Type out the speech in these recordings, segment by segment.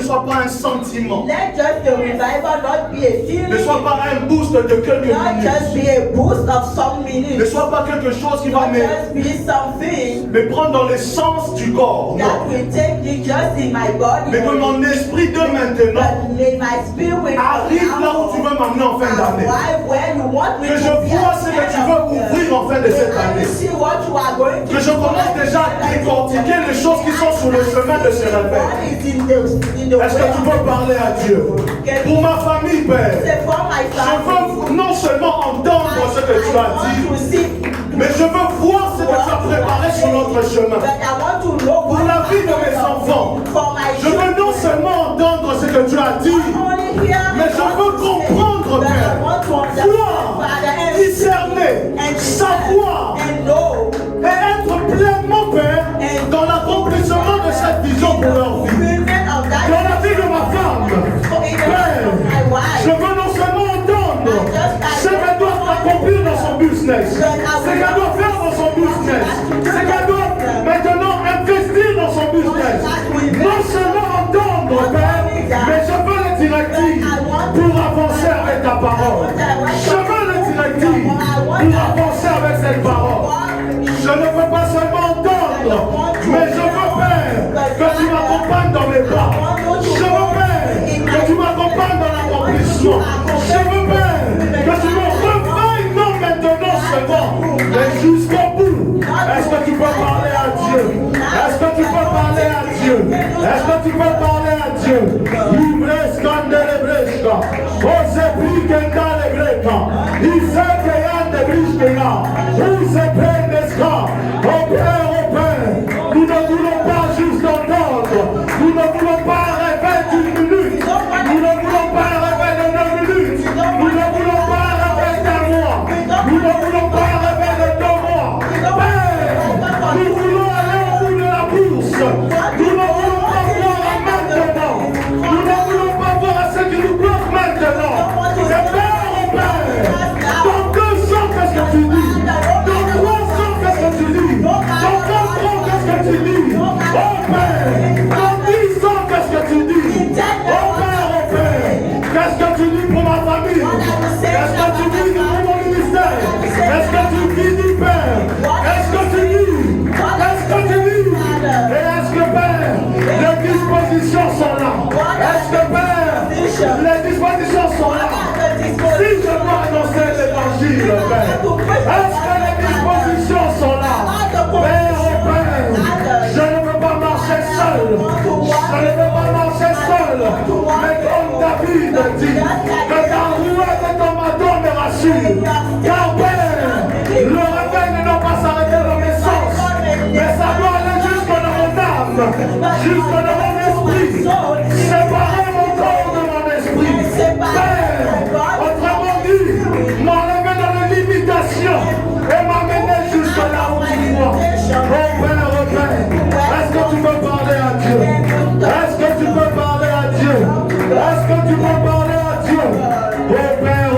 soit pas un sentiment. Let just the revival not be a feeling. Ne soit pas un boost de quelques Not just minutes. be a boost of some Ne minutes. soit pas quelque chose qui va Not just be something me prendre dans l'essence du corps. that Non. will take me just in my body. Mais que mon esprit de maintenant But may my spirit arrive là où tu veux m'amener en fin d'année. where you want me Que to je be vois at ce the que end tu of veux the year. ouvrir en fin de cette I année. will see what you are going to Que je commence déjà à décortiquer les choses qui sont sur le chemin de ce réveil. What is in the Est-ce que tu peux parler à Dieu? Pour ma famille, Père, Say for my je family. veux non seulement entendre ce que tu as dit, mais je veux voir ce que tu as préparé sur notre chemin. Pour la vie de mes enfants, je veux non seulement entendre ce que tu as dit, mais je veux comprendre, Père, voir, discerner, savoir et être pleinement, Père, dans l'accomplissement de cette vision pour leur vie. Dans la vie de ma femme, Père, je veux non seulement entendre ce qu'elle doit accomplir dans son business, ce qu'elle doit faire dans son business, ce qu'elle doit maintenant investir dans son business. Non seulement entendre, Père, mais je veux les directives pour avancer avec ta parole. Je veux les directives pour avancer avec cette parole. Je ne veux pas seulement entendre, mais je veux, Père, que tu m'accompagnes dans mes pas. Je veux, Père, que tu m'accompagnes dans l'accomplissement. Je veux, Père, que tu me réveilles, non maintenant seulement, mais jusqu'au bout. Est-ce que tu peux parler à Dieu? Est-ce que tu peux parler à Dieu? Est-ce que tu peux parler à Dieu? Libresca de lebresca, ose briquenda lebreca, iseke yande briquena, ose prendesca, au Père, nous ne voulons pas juste entendre, nous ne voulons pas rêver d'une minute, nous ne voulons pas rêver de 9 minutes, nous ne voulons pas rêver d'un mois, nous ne voulons pas rêver de 2 mois. Père, nous voulons aller au bout de la course, nous ne voulons pas voir à maintenant, nous ne voulons pas voir à ce qui nous bloque maintenant. Et Père, dans 2 ans, qu'est-ce que tu dis? Dans 3 ans, qu'est-ce que tu dis? Dans 4 ans, qu'est-ce que tu dis? Oh Père, dans 10 ans, qu'est-ce que tu dis? Oh Père, qu'est-ce que tu dis pour ma famille? Qu'est-ce que tu dis pour mon ministère? Est-ce que tu dis, Père? Est-ce que tu dis? Est-ce que tu dis? Et est-ce que, Père, les dispositions sont là? Est-ce que, Père, les dispositions sont là? Si je dois annoncer l'évangile, Père, est-ce que les dispositions sont là? Père, oh Père, je ne veux pas marcher seul. Je ne veux pas marcher seul. Mais comme David dit, que ta roue et ton bâton me rassurent. Car Père, le réveil ne doit pas s'arrêter dans mes sens, mais ça doit aller jusque dans mon âme, jusque dans mon esprit, séparer mon corps de mon esprit. Père, autrement dit, m'enlever dans les limitations et m'amener jusque là où tu vois. Oh Père, est-ce que tu peux parler à Dieu? Est-ce que tu peux parler à Dieu? Est-ce que tu peux parler à Dieu? Oh Père,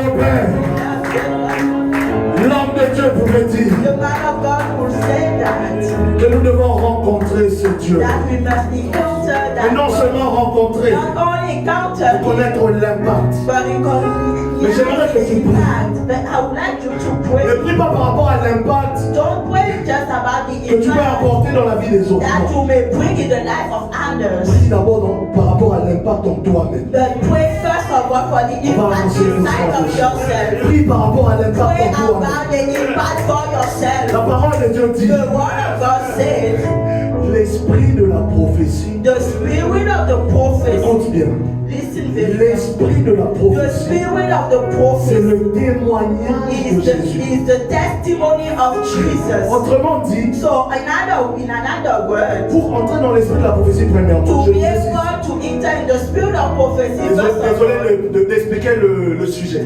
l'homme de Dieu pouvait dire que nous devons rencontrer ce Dieu. Et non seulement rencontrer, mais connaître l'impact. Mais j'aimerais que tu pries. Ne prie pas par rapport à l'impact que tu vas apporter dans la vie des autres. Prie d'abord par rapport à l'impact en toi-même. Prie par rapport à l'impact en toi-même. La parole de Dieu dit, l'esprit de la prophétie, écoute bien, l'esprit de la prophétie, c'est le témoignage de Jésus. Autrement dit, pour entrer dans l'esprit de la prophétie, premièrement, désolé d'expliquer le sujet.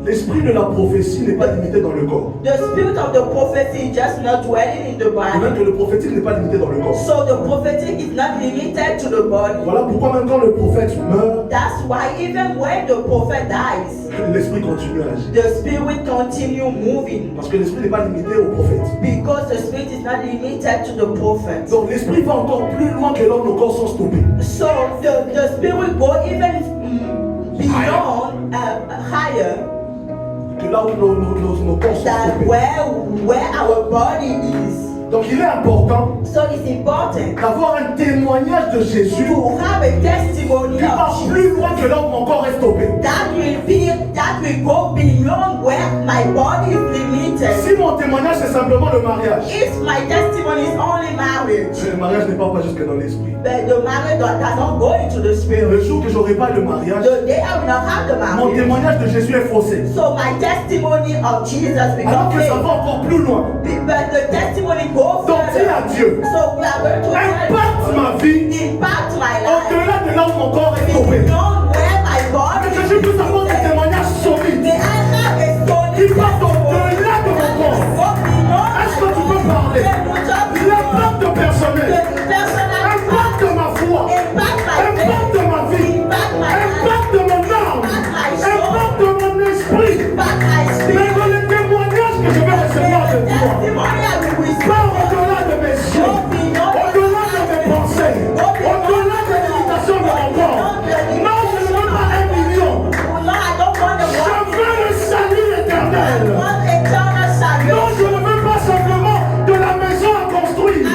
L'esprit de la prophétie n'est pas limité dans le corps. The spirit of the prophecy is just not dwelling in the body. Que le prophétique n'est pas limité dans le corps. So the prophetic is not limited to the body. Voilà pourquoi même quand le prophète meurt, That's why even when the prophet dies, l'esprit continue à agir. the spirit continue moving. Parce que l'esprit n'est pas limité au prophète. Because the spirit is not limited to the prophet. Donc l'esprit va encore plus loin que l'homme, nos corps sont stoppés. So the spirit go even beyond higher Que là où nos corps sont than stoppés. where our body is. Donc il est important So it's important d'avoir un témoignage de Jésus to have a testimony qui va of Jesus plus loin que l'homme, mon corps est stoppé. that will go beyond where my body is limited. Si mon témoignage c'est simplement le mariage, If my testimony is only marriage, le mariage n'est pas jusque dans l'esprit. but the marriage does not go into the Le spirit. jour que j'aurai pas le mariage, The day I will not have the mon marriage, témoignage de Jésus est faussé. so my testimony of Jesus Alors becomes que ça fake. va encore plus loin. But the testimony goes Donc dis à further. Dieu, So we are going to impacte ma vie impact my life au-delà de là où mon corps est stoppé. beyond where my body Que is Jésus puisse avoir des limited. témoignages solides May I have a solid qui partent au-delà de mon corps. go beyond Est-ce que tu peux parler? L'impact personnel, impact de ma foi, impact de ma vie, impact de mon âme, impact de mon esprit. Mais dans les témoignages que je vais recevoir de toi, pas au-delà de mes yeux, au-delà de mes pensées, au-delà des limitations de mon corps. Non, je ne veux pas 1 million. Je veux le salut éternel. Non, je ne veux pas simplement de la maison à construire.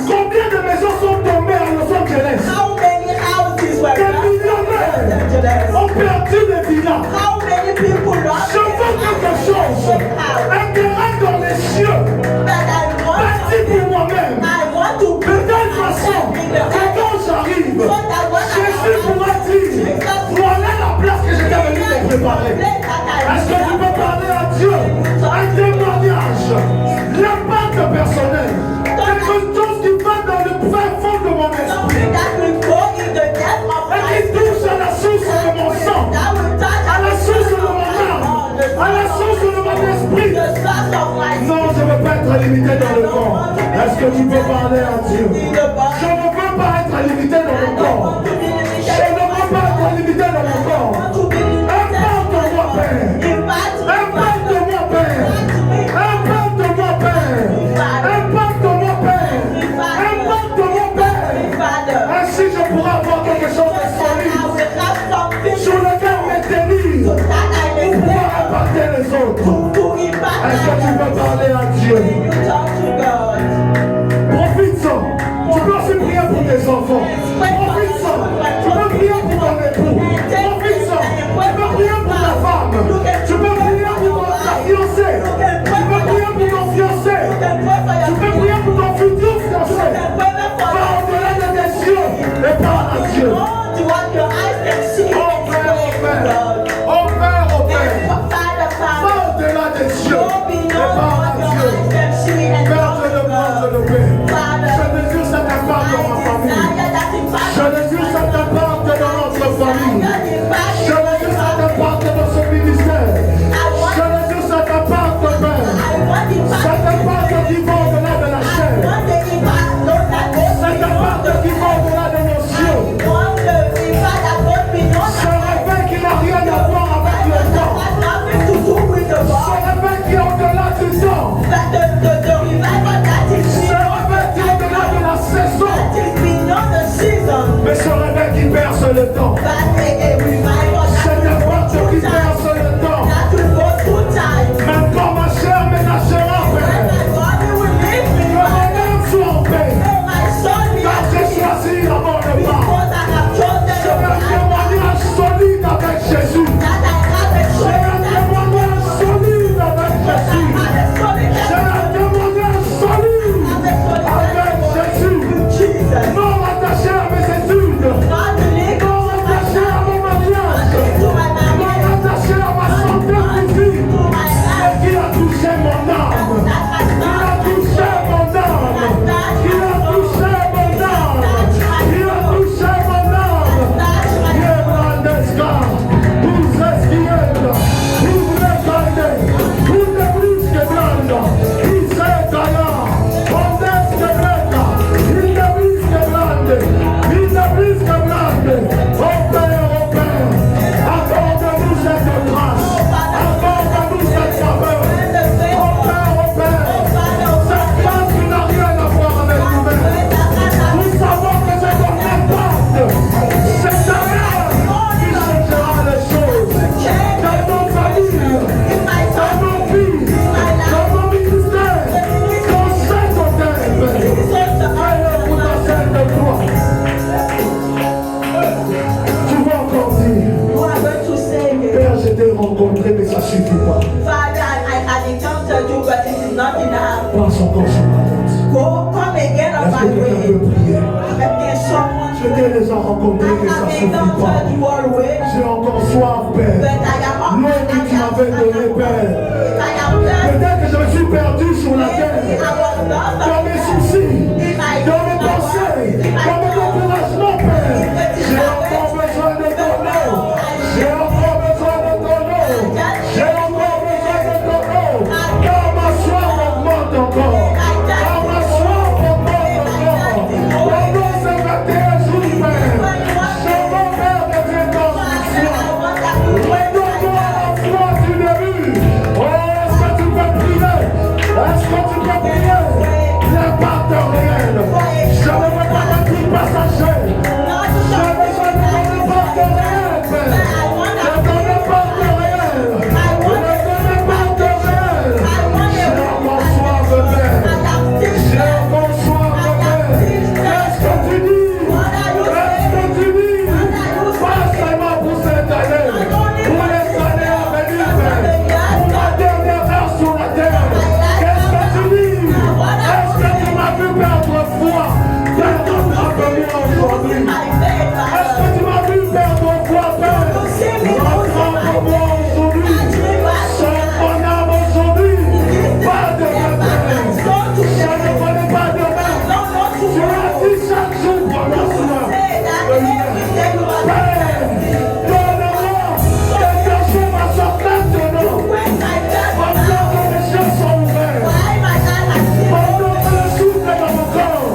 Combien de maisons sont tombées à Los Angeles? Des millionnaires ont perdu des villas. Je veux quelque chose, un terrain dans les cieux, bâti pour moi-même. De telle façon que quand j'arrive, Jésus pourra dire, voilà la place que j'étais venu te préparer. Est-ce que tu peux parler à Dieu? Un témoignage, l'impact personnel, quelque chose qui va dans le fin fond de mon esprit et qui touche à la source de mon sang, à la source de mon âme, à la source de mon esprit. Non, je ne veux pas être limité dans le corps. Est-ce que tu peux parler à Dieu? Je ne veux pas être limité dans le corps. Je ne veux pas être limité dans mon corps. Impacte-moi, Père. Impacte-moi, Père. Impacte-moi, Père. Impacte-moi, Père. Impacte-moi, Père. Ainsi, je pourrai avoir quelque chose de solide sur lequel m'étenir pour pouvoir impacter les autres. Est-ce que tu peux parler à Dieu? Profite-en. Tu peux aussi prier pour tes enfants. Profite-en. Tu peux prier pour ton époux. Profite-en. Tu peux prier pour ta femme. Tu peux prier pour ta fiancée. Tu peux prier pour ton fiancé. Tu peux prier pour ton futur fiancé. Va au-delà de tes yeux et parle à Dieu. Oh Père, oh Père. Va au-delà des yeux et parle à Dieu. Père, je le vois, je le paie. Je désire cet impact dans ma famille. veux prier. Je t'ai déjà rencontré, mais ça ne suffit pas. J'ai encore soif, Père. L'eau que tu m'avais donnée, Père. Peut-être que je me suis perdu sur la terre. Dans mes soucis, dans mes pensées, dans mes découragements, Père. J'ai encore besoin de ton eau. J'ai encore besoin de ton eau. J'ai encore besoin de ton eau. Car ma soif augmente encore. Car ma soif augmente encore. Pendant ces 21 jours, Père, je veux faire des intentions. Redonne-moi la foi du début. Oh, est-ce que tu peux prier? Est-ce que tu peux prier? L'impact réel. Je ne veux pas d'un truc passager. Je veux besoin de ton impact réel, Père. De ton impact réel. De ton impact réel. J'ai encore soif de Père. J'ai encore soif de Père. Qu'est-ce que tu dis? Qu'est-ce que tu dis? Pas seulement pour cette année. Pour les années à venir, Père. Pour ma dernière heure sur la terre. Qu'est-ce que tu dis? Est-ce que tu m'as vu perdre foi? Pardonne-moi aujourd'hui. Est-ce que tu m'as vu perdre foi, Père? Rattrape-moi aujourd'hui. Sauve mon âme aujourd'hui. Pas de demain. Je ne connais pas demain. Tu as dit chaque jour pendant ce mois. Père, donne-moi quelque chose à sortir de nous. Pendant que les yeux sont ouverts. Pendant que le souffle est dans mon corps.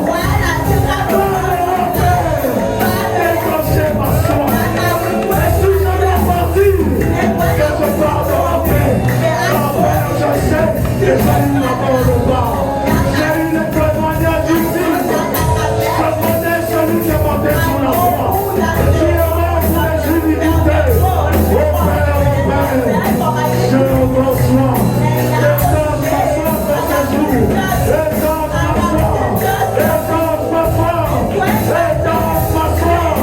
Donne-moi, Père, décrocher ma soif. Et si je dois partir, que je parte dans la paix. Car Père, je sais que j'ai eu la bonne part. J'ai eu le témoignage ici. Je connais celui qui est monté sur la croix. Qui est mort pour les humilités. Oh Père, je encore soif. Étanche ma soif de ces jours. Étanche ma soif. Étanche ma soif. Étanche ma soif.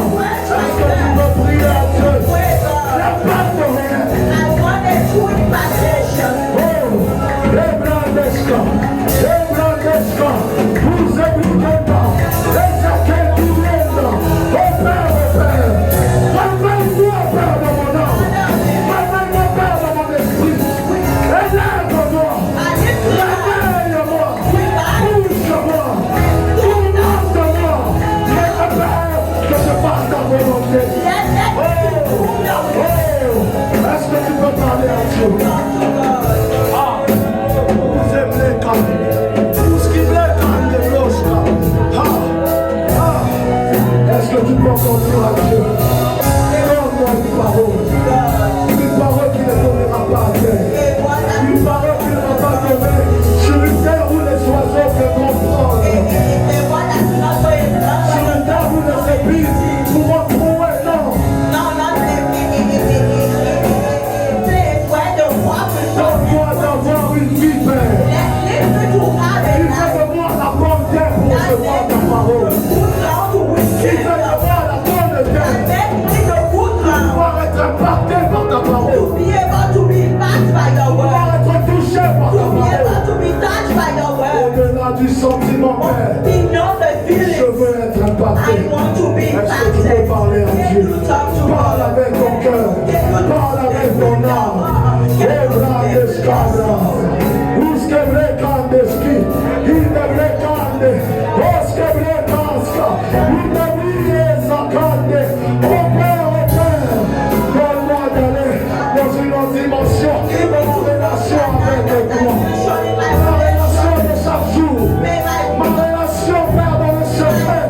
Est-ce que tu veux prier à Dieu? L'impact réel. Oh, Ebradesca. Ebradesca. Vous écoutez pas. Ezekiel qui viennent. Oh Père, réveille-moi, Père, dans mon âme. Réveille-moi, Père, dans mon esprit. Élève-moi. Réveille-moi. Bouge-moi. Tourmente-moi. Mais Père, que je fasse ta volonté. Est-ce que tu peux parler à Dieu? Ah, vous aimez quand tout ce qui plaît quand il est bloche là. Est-ce que tu peux continuer à Dieu? Donne-moi une parole qui ne donnera pas à terre. Une parole qui ne va pas tomber sur une terre où les oiseaux peuvent comprendre. Sur une terre où les épis pourront trouver, non. Donne-moi d'avoir une vie, Père. Il fait de moi la bonne terre pour recevoir ta parole. Il fait de moi la bonne terre pour pouvoir être impacté par ta parole. Pouvoir être touché par ta parole. Au-delà du sentiment, Père, je veux être impacté. Est-ce que tu peux parler à Dieu? Parle avec ton cœur. Parle avec ton âme. Ebradescabra. Usquebrecandeski. Idebrecande. Osquebrecasca. Idebiezacande. Oh Père, donne-moi d'aller dans une autre dimension de ma relation avec toi. Ma relation de chaque jour. Ma relation, Père, dans le secret.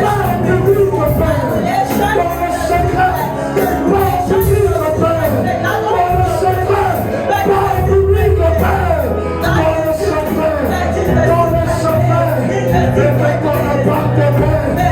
Pas en public, Père. Dans le secret. Pas en public, Père. Dans le secret. Pas en public, Père. Dans le secret. Dans le secret. Et fais ton impact, Père.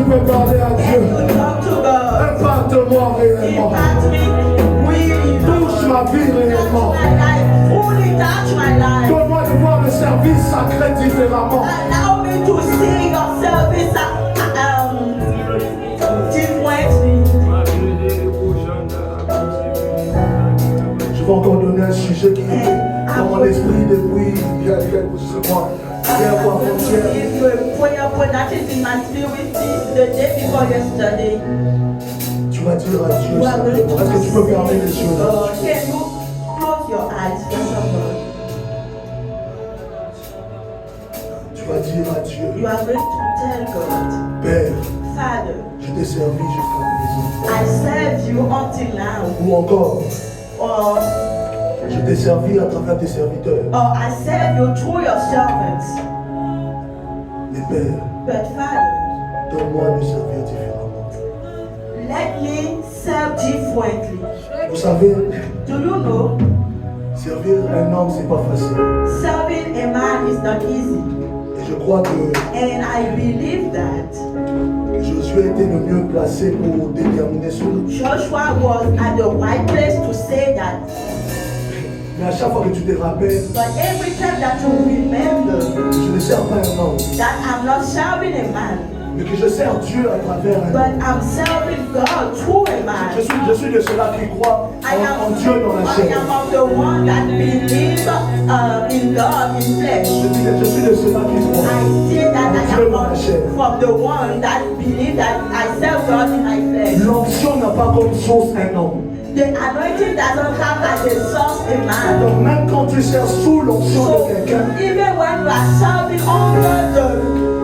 peux parler à Dieu? Can you talk to God? Impacte-moi réellement. Impact me really. Touche ma vie Touch réellement. my life. Fully touch my life. Donne-moi de voir le service sacré différemment. Allow me to see your service differently. Je vais encore donner un sujet qui était dans mon esprit depuis il y a quelques mois. Hier ou avant-hier. If you prayer point that is in my spirit the day before yesterday. Tu vas dire à Dieu You are going simplement. to Est-ce que tu peux fermer les yeux là? Can you close your eyes first of all? Tu vas dire à Dieu, You are going to tell God, Père, Father, je t'ai servi jusqu'à présent. I served you until now. Ou encore, Or je t'ai servi à travers tes serviteurs. I serve you through your servants. Mais Père, But Father, donne-moi de servir différemment. let me serve differently. Vous savez, Do you know, servir un homme, c'est pas facile. serving a man is not easy. Et je crois que And I believe that Josué était le mieux placé pour déterminer cela. Joshua was at the right place to say that. Mais à chaque fois que tu te rappelles, But every time that you remember je ne sers pas un homme, that I'm not serving a man, mais que je sers Dieu à travers un but homme. I'm serving God through a man. Je suis de ceux-là qui croient en Dieu dans la I chair. am of the one that believe in God in flesh. Je suis de ceux-là qui croient. I say that I am from the one that believe that I serve God in my flesh. L'onction n'a pas comme source un homme. The anointing doesn't have as a source a man. Donc même quand tu sers sous l'onction So de quelqu'un, even when you are serving under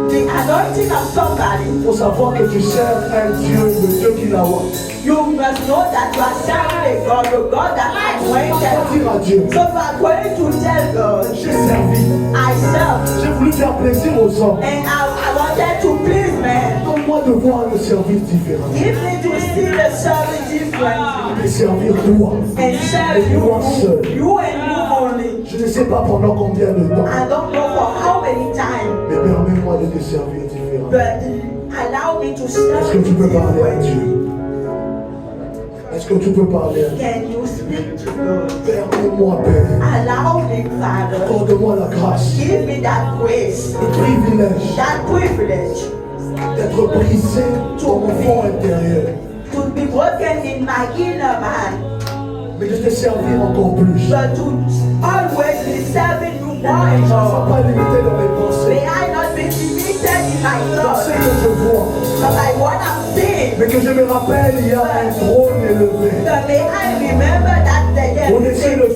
the anointing of somebody, il faut savoir que tu sers un Dieu, le Dieu qui l'a oint. you must know that you are serving a God that Tu vas anointed. dire à Dieu, So if I'm going to tell God, j'ai servi, I serve, j'ai voulu faire plaisir aux hommes. and I wanted to please man. Donne-moi de voir le service différent. Give me to see the service differently Et servir toi. and serve Et moi seul. you and you only. Je ne sais pas pendant combien de temps, I don't know for how many times, mais permets-moi de te servir différent. but allow me to Est-ce serve que tu peux parler à differently. Dieu? Est-ce que tu peux parler à Dieu? Can you speak to God? Permets-moi, Père. Allow me, Father. Accorde-moi la grâce, Give me that grace, le privilège that privilege d'être brisé dans mon fond intérieur, to be broken in my inner man, mais de te servir encore plus. but to always be serving you more Je and ne sois more. pas limité dans mes pensées. May I not be limited in my Dans ce thoughts, que je vois, but by what I'm seeing. mais que je me rappelle, il y a un trône élevé. But may I remember that the Au-dessus de